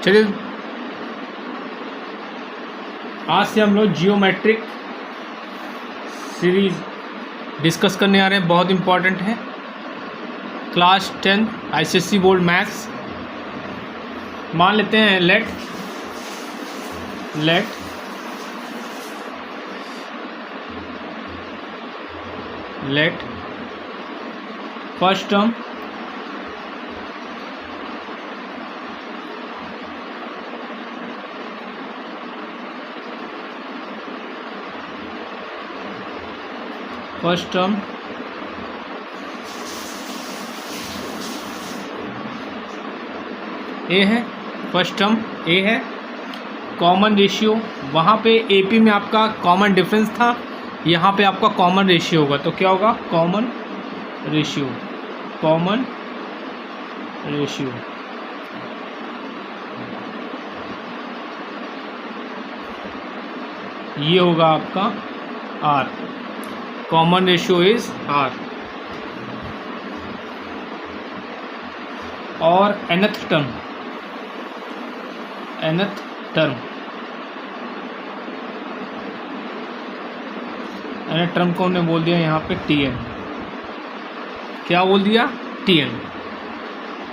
चलिए आज से हम लोग जियोमेट्रिक सीरीज डिस्कस करने आ रहे हैं। बहुत इम्पॉर्टेंट है। Class 10 ICSE board maths. मान लेते हैं लेट फर्स्ट टर्म ए है, फर्स्ट टर्म ए है। कॉमन रेशियो, वहाँ पे एपी में आपका कॉमन डिफरेंस था, यहाँ पे आपका कॉमन रेशियो होगा। तो क्या होगा? कॉमन रेशियो ये होगा आपका R. Common ratio is R. और nth टर्म को हमने बोल दिया यहाँ पे Tn। क्या बोल दिया? Tn।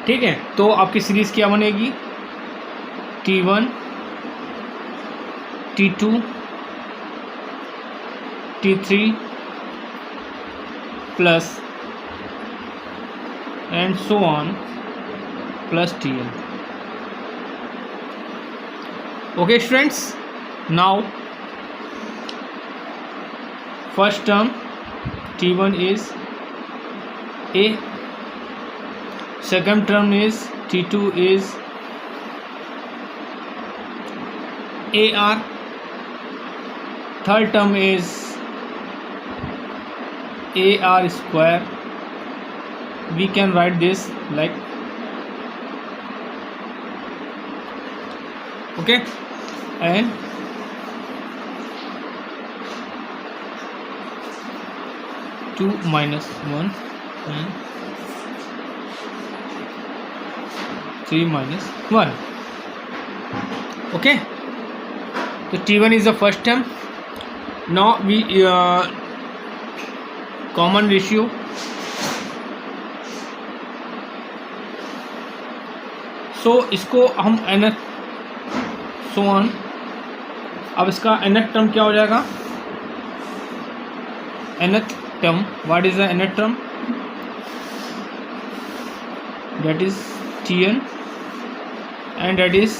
ठीक है, तो आपकी सीरीज क्या बनेगी? T1 T2 T3 plus and so on plus Tn। Okay students, now first term T1 is A, second term is T2 is AR, third term is AR square. We can write this like okay, and 2 minus 1 and 3 minus 1. Okay, so T1 is the first term. Now we common ratio, so इसको हम nth so on। अब इसका nth term क्या हो जाएगा? nth term, what is the nth term? That is Tn, and that is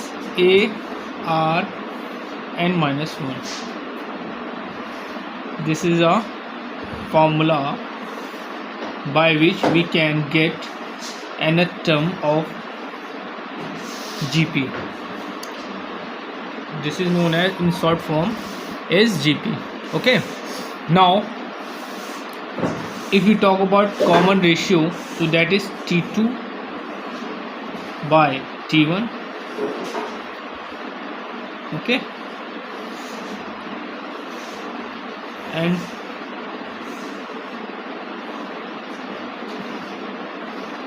AR n minus 1. This is a formula by which we can get nth term of GP. This is known as, in short form, as GP. Okay, now if we talk about common ratio, so that is T2 by T1. Okay, and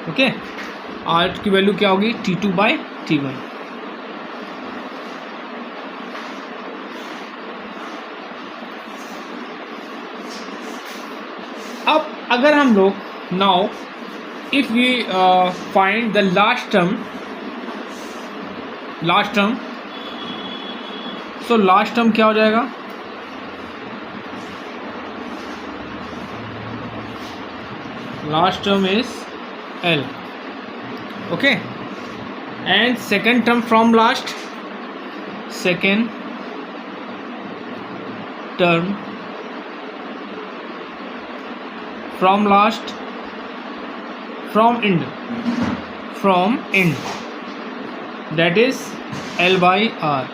okay, R की value क्या होगी? T2 by T1। अब अगर हम लोग now if we find the last term, so last term क्या हो जाएगा? Last term is L। Okay, and second term from last, second term from last, from end, that is L by R,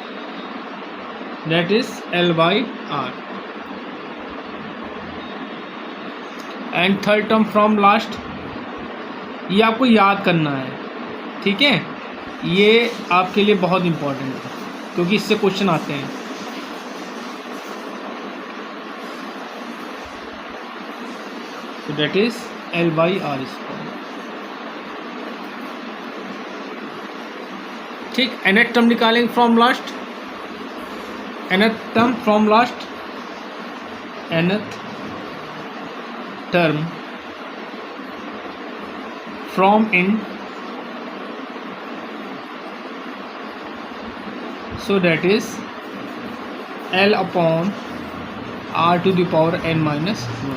and third term from last। ये आपको याद करना है, ठीक है? ये आपके लिए बहुत इम्पोर्टेंट है क्योंकि इससे क्वेश्चन आते हैं। So that is L by R square। ठीक, nth टर्म निकालेंगे from last, nth term from last, nth term from in, so that is L upon R to the power n minus 1.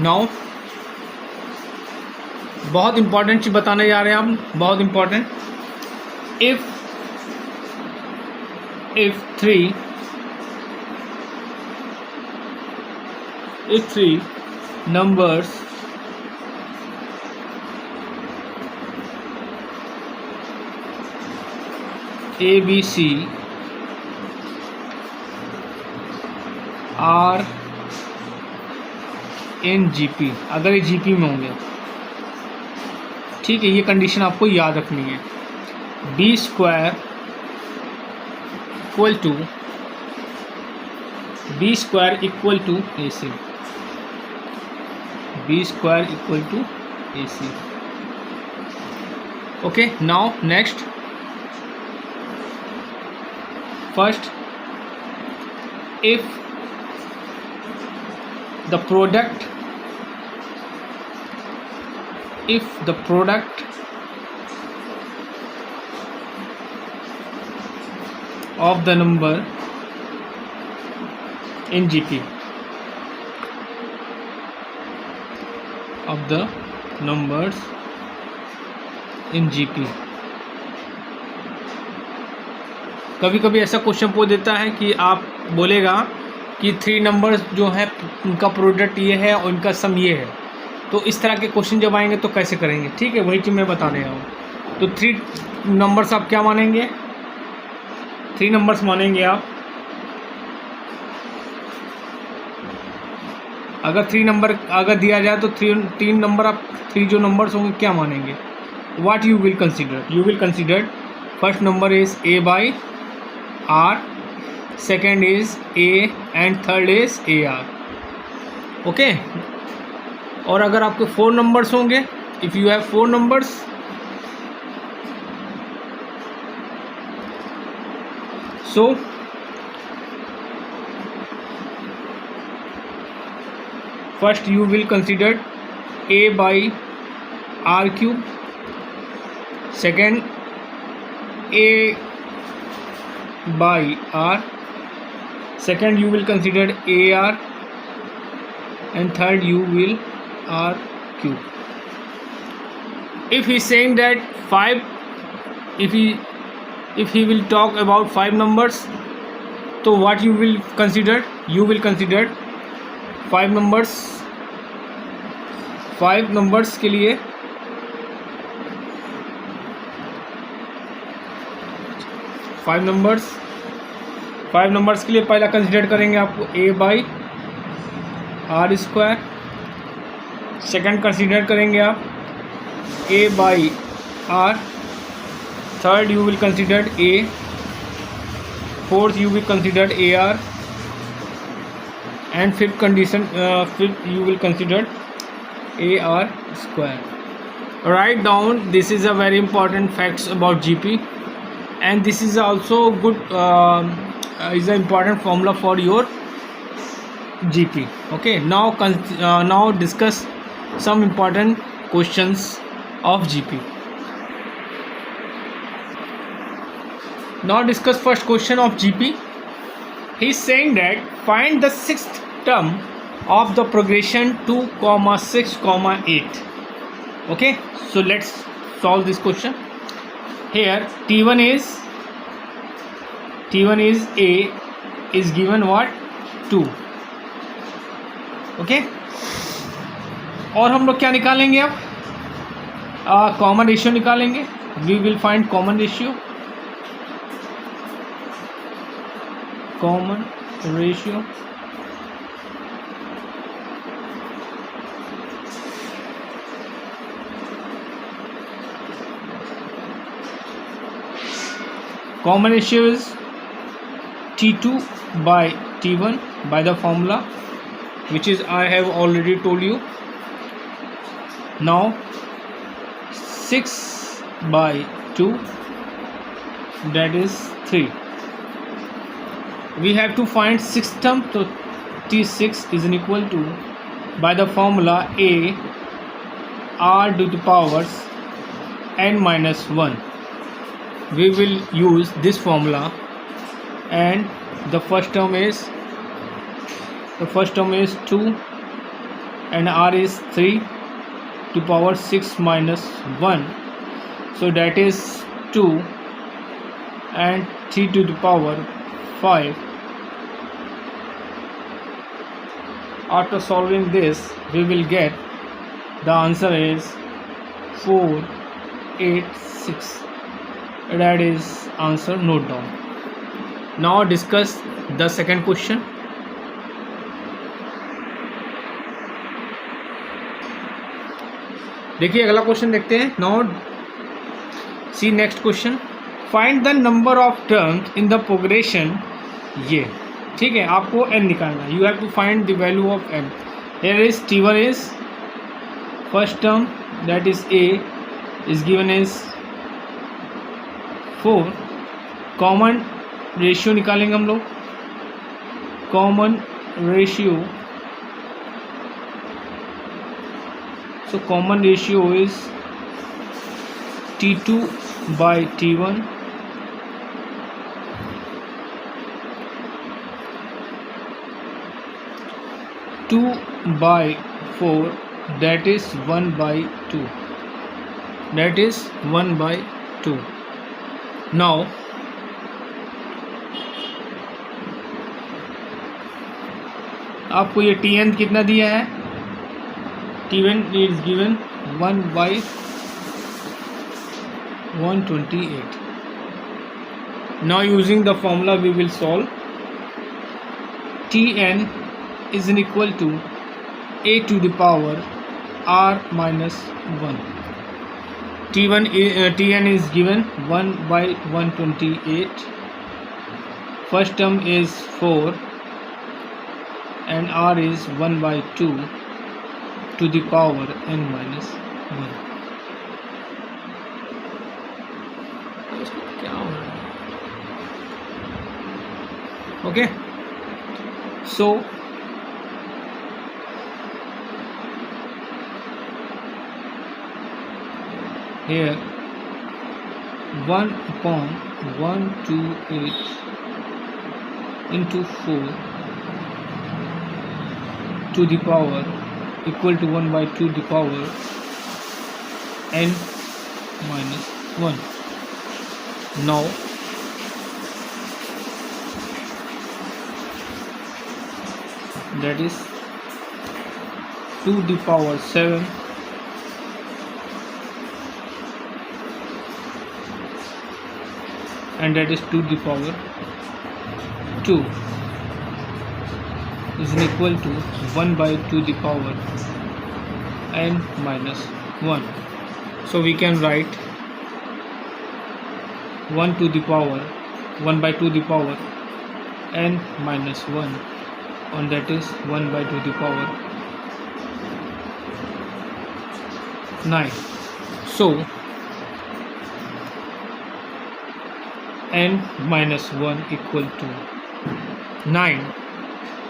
Now बहुत important चीज बताने जा रहे हैं हम, बहुत important. if three numbers A, B, C are in GP, अगर ये GP में होंगे, ठीक है, ये कंडीशन आपको याद रखनी है। B square equal to AC, B square equal to AC. Okay, now next, first, if the product of the number in GP of the numbers in GP, कभी कभी ऐसा क्वेश्चन पूछ देता है कि आप बोलेगा कि 3 नंबर्स जो हैं उनका प्रोडक्ट ये है और उनका सम ये है, तो इस तरह के क्वेश्चन जब आएंगे तो कैसे करेंगे, ठीक है, वही चीज़ मैं बता रहा हूँ। तो 3 नंबर्स आप क्या मानेंगे, 3 नंबर्स मानेंगे आप, अगर 3 नंबर अगर दिया जाए तो 3 नंबर आप 3 जो नंबर्स होंगे क्या मानेंगे, what you will consider, first number is A by R, second is A and third is AR, okay. और अगर आपके 4 नंबर्स होंगे, if you have 4 numbers, so first you will consider A by R cube, second A by R, second you will consider AR, and third you will R cube. If he is saying that 5, if he will talk about 5 numbers, so what you will consider, you will consider 5 numbers के लिए 5 numbers के लिए पहला consider करेंगे आपको A by R square, second consider करेंगे आप A by R, third you will consider A, fourth you will consider AR, and fifth you will consider AR square. Write down, this is a very important facts about GP, and this is also good is an important formula for your GP. Okay, now discuss some important questions of GP. Now discuss first question of GP. He is saying that find the 6th term of the progression 2, 6, 8. Okay, so let's solve this question. Here T1 is A is given what, 2. Okay, और हम लोग क्या निकालेंगे अब, common ratio निकालेंगे। We will find common ratio, common ratio is T2 by T1 by the formula which is I have already told you. Now 6 by 2, that is 3. We have to find sixth term, so T6 is equal to, by the formula A r to the powers n minus 1. We will use this formula, and the first term is 2 and r is 3 to power 6 minus 1, so that is 2 and 3 to the power 5. After solving this, we will get the answer is 486. That is answer. Note down. Now discuss the second question. देखिए अगला question देखते हैं. Now see next question. Find the number of terms in the progression. ये ठीक है, आपको n निकालना. You have to find the value of n. Here is T1 is first term, that is a is given is 4. Common ratio निकालेंगे हम लोग. Common ratio, so common ratio is T2 by T1 2 by 4, that is 1 by 2. That is 1 by 2. Now आपको ये Tn कितना दिया है. T1 is given 1 by 128. Now using the formula we will solve. Tn is equal to a to the power r minus 1. Tn is given 1 by 128. First term is 4 and r is 1 by 2 to the power n minus 1. Okay, so here 1 upon 128 into 4 to the power equal to 1 by 2 the power n minus 1. Now that is 2 the power 7 and that is 2 the power 2 is equal to 1 by 2 the power n minus 1. So we can write 1 to the power 1 by 2 the power n minus 1, and that is 1 by 2 the power 9. So n minus 1 equal to 9.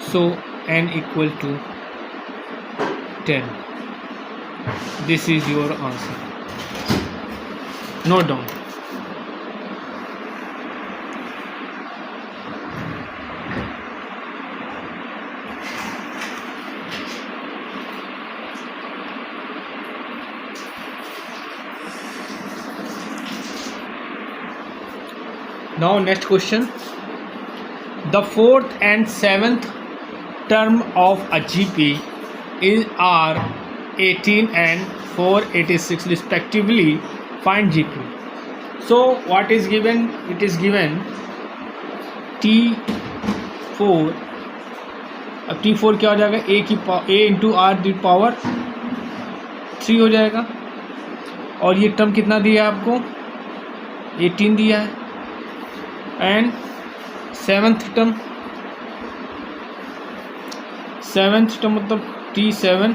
So n equal to 10. This is your answer. Note down. Now next question. The fourth and seventh term of a GP are 18 and 486 respectively. Find GP. So what is given? It is given T4. अब T4 क्या हो जाएगा? a into r the power 3 हो जाएगा. और ये term कितना दिया है आपको? 18 दिया है. And seventh term seventh term मतलब T7,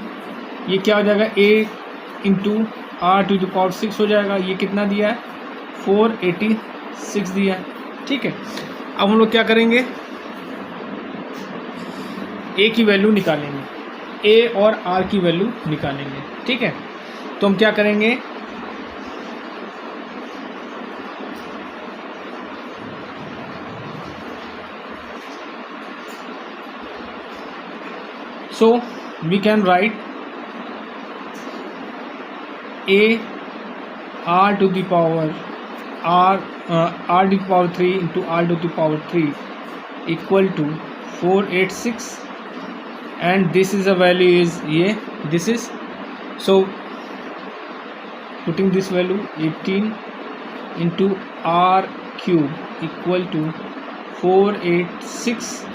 ये क्या हो जाएगा A इंटू R⁶ हो जाएगा। ये कितना दिया है 486 दिया है। ठीक है, अब हम लोग क्या करेंगे, A की वैल्यू निकालेंगे, A और R की वैल्यू निकालेंगे। ठीक है, तो हम क्या करेंगे, so we can write A R to the power R to the power 3 into R to the power 3 equal to 486, and this is a value is this is, so putting this value 18 into R cube equal to 486.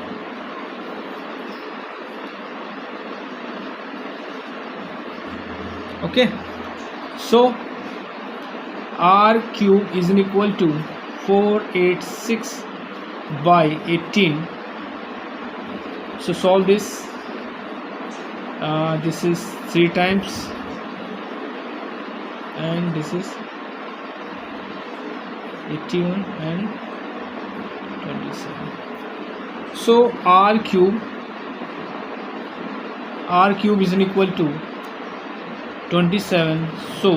Okay, so R cube is equal to 486 by 18. So solve this. This is 3 times and this is 81 and 27. So R cube is equal to 27. So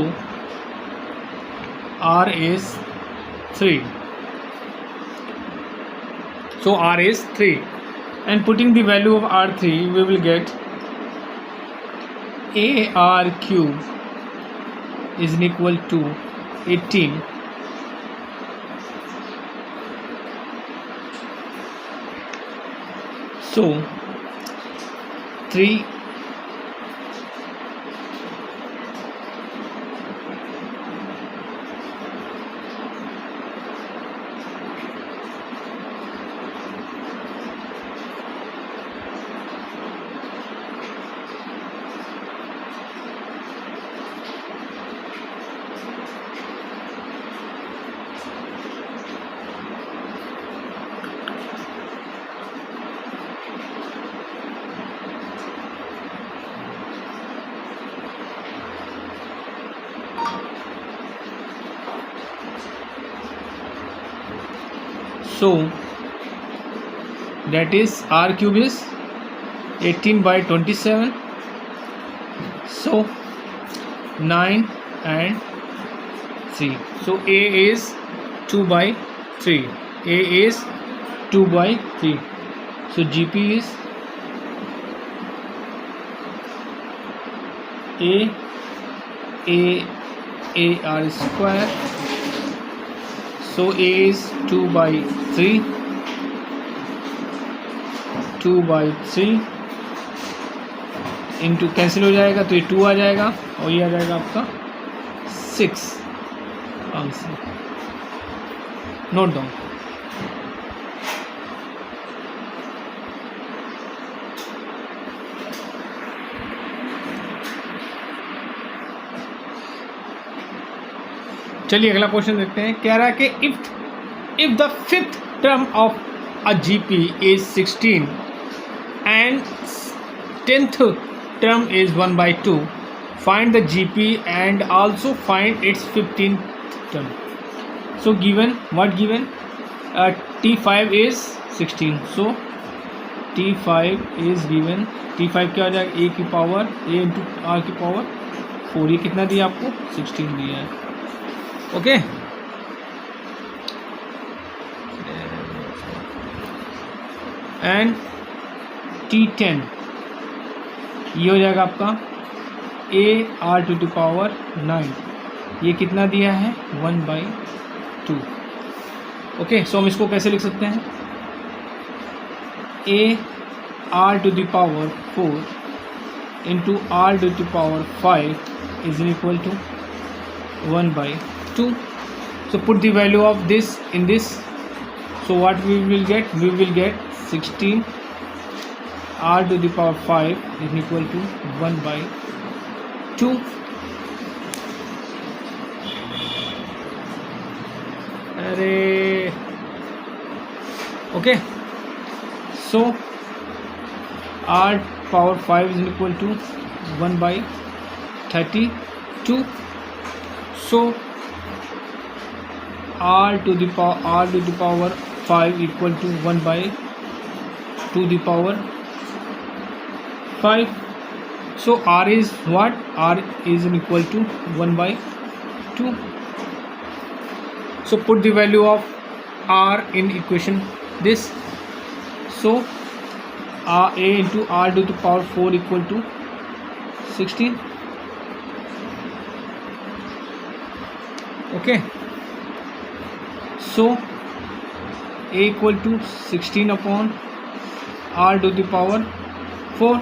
R is 3. So R is 3, and putting the value of R3 we will get AR cube is equal to 18 so 3 So that is R cube is 18 by 27, so 9 and 3. So A is 2 by 3. A is 2 by 3. So GP is AR square. So A is 2 by 3, 2 by 3 into cancel हो जाएगा तो ये 2 आ जाएगा और ये आ जाएगा आपका 6 answer. Note down. चलिए अगला क्वेश्चन देखते हैं। कह रहा है कि if the fifth term of a GP is 16 and 10th term is 1/2, find the GP and also find its 15th term. So given what given, T5 is 16, so T5 is given, T5 क्या हो जाएगा, A की power A into R की power 4, ये कितना दिया आपको 16 दिया है। ओके एंड T10 ये हो जाएगा आपका AR टू द पावर 9, ये कितना दिया है 1/2। ओके, सो हम इसको कैसे लिख सकते हैं, AR to the power 4 into R to the power 5 is equal to 1/2. So put the value of this in this, so what we will get 16 R to the power 5 is equal to 1/2. Okay, so r power 5 is equal to 1/32. So r to the power 5 equal to 1/2⁵. So r is what? R is equal to 1/2. So put the value of r in equation this. So a into r to the power 4 equal to 16. Okay. So a equal to 16 upon r to the power 4.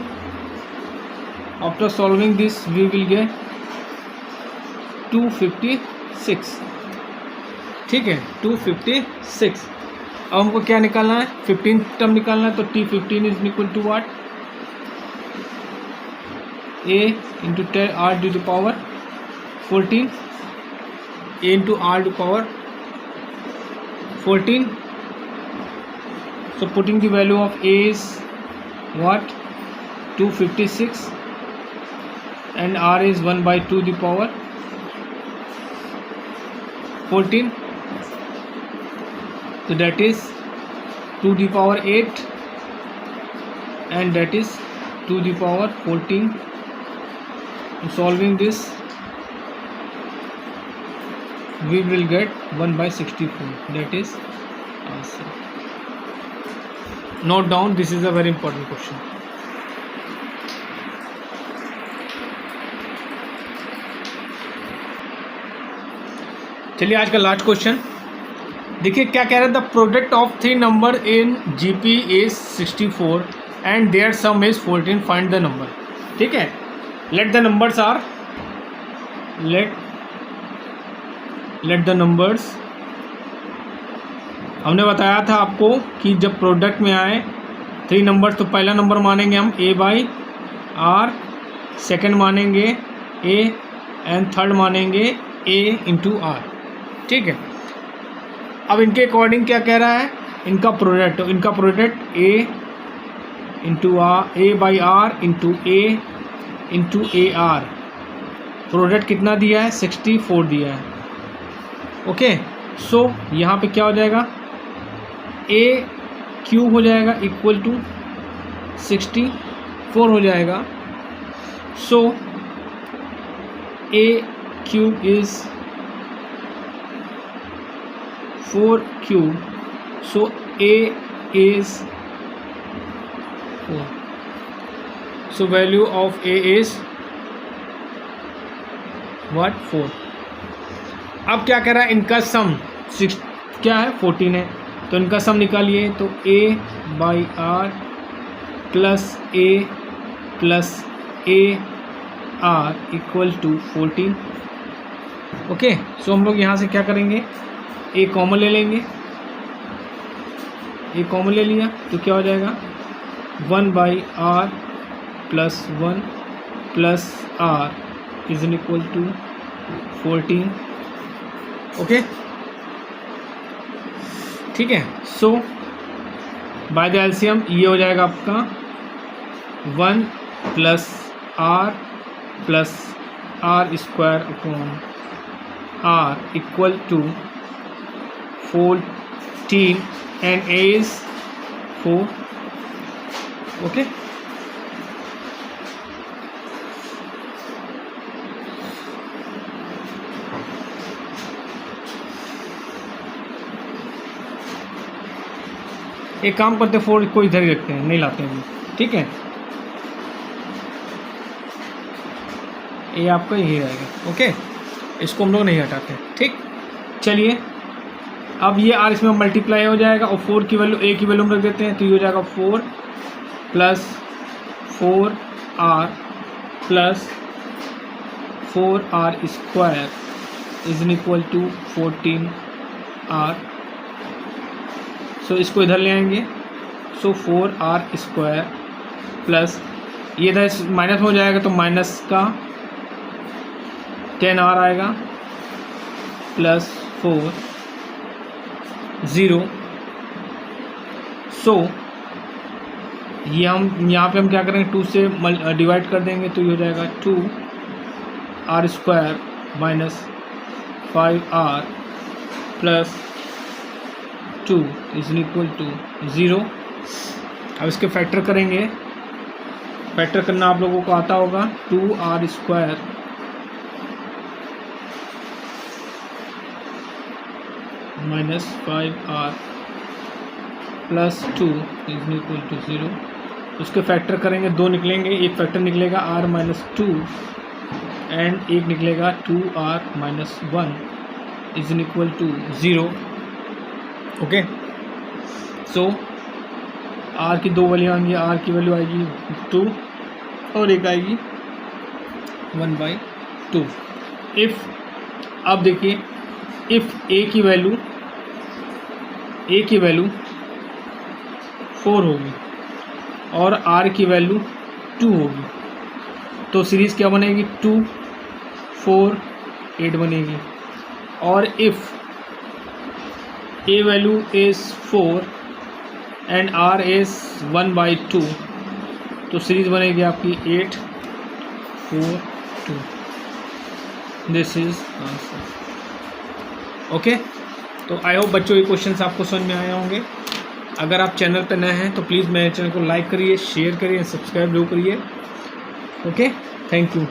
After solving this we will get 256. ठीक है, 256. अब हमको क्या निकालना है? 15 term निकालना है. तो T15 is equal to what? a into r to the power 14, a into r to power 14. So putting the value of a is what? 256 and r is 1/2 the power 14. So that is 2 the power 8 and that is 2 the power 14. Solving this we will get 1/64. That is answer. Note down, this is a very important question. चलिए आज का last question देखिए क्या कह रहा है. The product of 3 number in GP is 64 and their sum is 14. Find the number. ठीक है, let the numbers are let the numbers. हमने बताया था आपको कि जब प्रोडक्ट में आए 3 नंबर्स तो पहला नंबर मानेंगे हम a/r, सेकंड मानेंगे a एंड थर्ड मानेंगे a इंटू r. ठीक है, अब इनके अकॉर्डिंग क्या कह रहा है? इनका product a into a/r into a into AR. Product कितना दिया है? 64 दिया है. ओके, सो यहाँ पे क्या हो जाएगा? a क्यूब हो जाएगा इक्वल टू 64 हो जाएगा. सो a cube is 4 cube. So a is 4. So value of a is what? 4. अब क्या कह रहा है? इनका सम 6 क्या है? 14 है. तो इनका सम निकालिए. तो a/r plus a plus AR equal to 14. Okay, so हम लोग यहाँ से क्या करेंगे? ए कॉमन ले लेंगे. ए कॉमन ले लिया तो क्या हो जाएगा? 1/r plus 1 plus r is equal to 14. Okay, ठीक है. सो बाय द एलसीएम ये हो जाएगा आपका 1 plus r plus r square upon r equal to 14 and a is 4. Okay, एक काम करते 4 को इधर ही रखते हैं, नहीं लाते हैं. ठीक है, ये आपका यही रहेगा. ओके, इसको हम लोग नहीं हटाते. ठीक, चलिए अब ये r इसमें मल्टीप्लाई हो जाएगा और 4 की वैल्यू a की वैल्यू में रख देते हैं. तो ये हो जाएगा 4 plus 4r plus 4r square is equal to 14r. So इसको इधर ले आएंगे. सो 4r स्क्वायर प्लस ये इधर माइनस हो जाएगा तो माइनस का 10r आएगा प्लस 4 0. सो ये हम यहाँ पे हम क्या करेंगे, 2 से डिवाइड कर देंगे तो ये हो जाएगा 2r² minus 5r plus 2 is equal to 0। अब इसके फैक्टर करेंगे, फैक्टर करना आप लोगों को आता होगा। 2r² minus 5r plus 2 is equal to 0। उसके फैक्टर करेंगे, 2 निकलेंगे, एक फैक्टर निकलेगा r माइनस 2 एंड एक निकलेगा 2r minus 1 is equal to 0। Okay, so r की 2 वैल्यू आएंगी, r की वैल्यू आएगी 2 और एक आएगी 1/2। इफ़, अब देखिए, इफ़ a की वैल्यू 4 होगी और r की वैल्यू 2 होगी तो सीरीज़ क्या बनेगी, 2 4 8 बनेगी। और if a value is 4 and r is 1/2 तो सीरीज़ बनेगी आपकी 8 4 2। This is answer. ओके, तो आई होप बच्चों ये क्वेश्चंस आपको समझ में आए होंगे। अगर आप चैनल पर नए हैं तो प्लीज़ मेरे चैनल को लाइक करिए, शेयर करिए, सब्सक्राइब जरूर करिए। Okay, thank you.